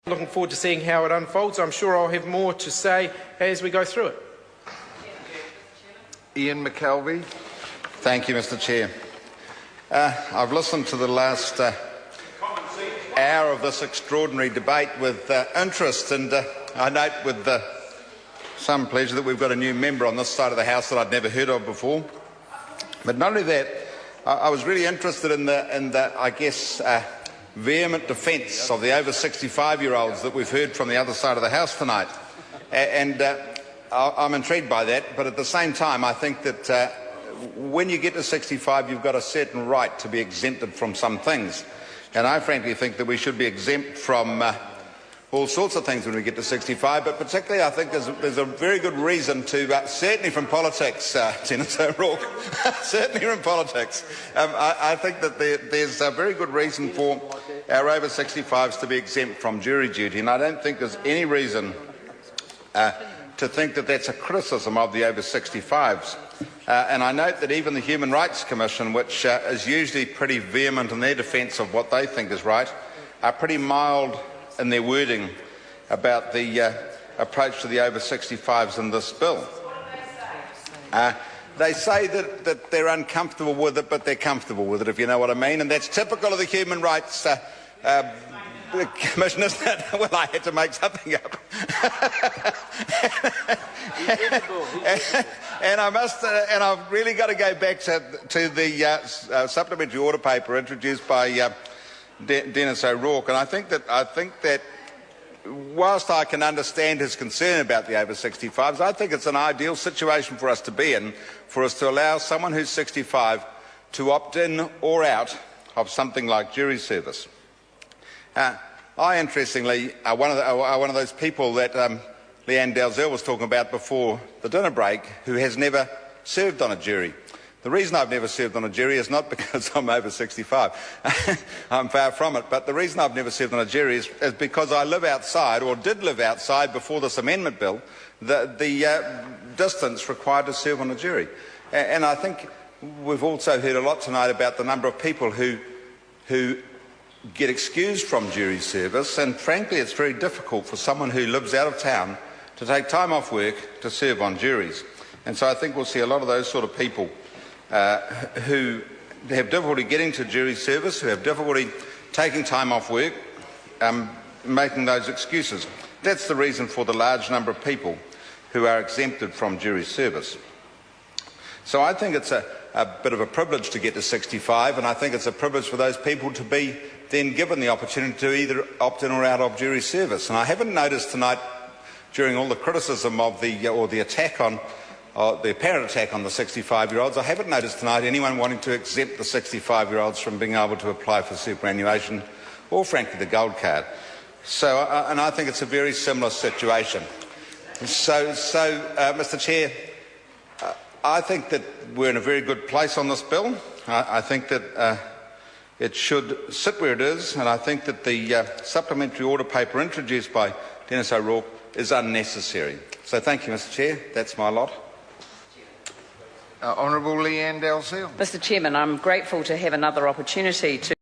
Looking forward to seeing how it unfolds. I'm sure I'll have more to say as we go through it. Ian McKelvey. Thank you, Mr. Chair. I've listened to the last hour of this extraordinary debate with interest, and I note with some pleasure that we've got a new member on this side of the House that I'd never heard of before. But not only that, I was really interested in the I guess, vehement defence of the over 65-year-olds that we've heard from the other side of the House tonight. And I'm intrigued by that, but at the same time I think that when you get to 65 you've got a certain right to be exempted from some things. And I frankly think that we should be exempt from all sorts of things when we get to 65, but particularly I think there's a very good reason to, certainly from politics, Dennis O'Rourke, certainly from politics, I think that there's a very good reason for our over 65s to be exempt from jury duty, and I don't think there's any reason to think that that's a criticism of the over 65s. And I note that even the Human Rights Commission, which is usually pretty vehement in their defence of what they think is right, are pretty mild in their wording about the approach to the over 65s in this bill. They say that they're uncomfortable with it, but they're comfortable with it, if you know what I mean, and that's typical of the Human Rights Commission, isn't it? Well, I had to make something up. And I've really got to go back to the supplementary order paper introduced by Dennis O'Rourke, and I think that whilst I can understand his concern about the over 65s, I think it's an ideal situation for us to be in, for us to allow someone who's 65 to opt in or out of something like jury service. I, interestingly, are one of those people that Leanne Dalzell was talking about before the dinner break, who has never served on a jury. The reason I've never served on a jury is not because I'm over 65. I'm far from it. But the reason I've never served on a jury is because I live outside, or did live outside before this amendment bill, the distance required to serve on a jury. And I think we've also heard a lot tonight about the number of people who get excused from jury service, and frankly it's very difficult for someone who lives out of town to take time off work to serve on juries. And so I think we'll see a lot of those sort of people who have difficulty getting to jury service, who have difficulty taking time off work, making those excuses. That's the reason for the large number of people who are exempted from jury service. So I think it's a bit of a privilege to get to 65, and I think it's a privilege for those people to be then given the opportunity to either opt in or out of jury service. And I haven't noticed tonight, during all the criticism of the attack on the apparent attack on the 65-year-olds, I haven't noticed tonight anyone wanting to exempt the 65-year-olds from being able to apply for superannuation or, frankly, the gold card. So, and I think it's a very similar situation. So Mr. Chair, I think that we're in a very good place on this bill. I think that it should sit where it is, and I think that the supplementary order paper introduced by Dennis O'Rourke is unnecessary. So thank you, Mr. Chair. That's my lot. Honourable Leanne Dalzell. Mr. Chairman, I'm grateful to have another opportunity to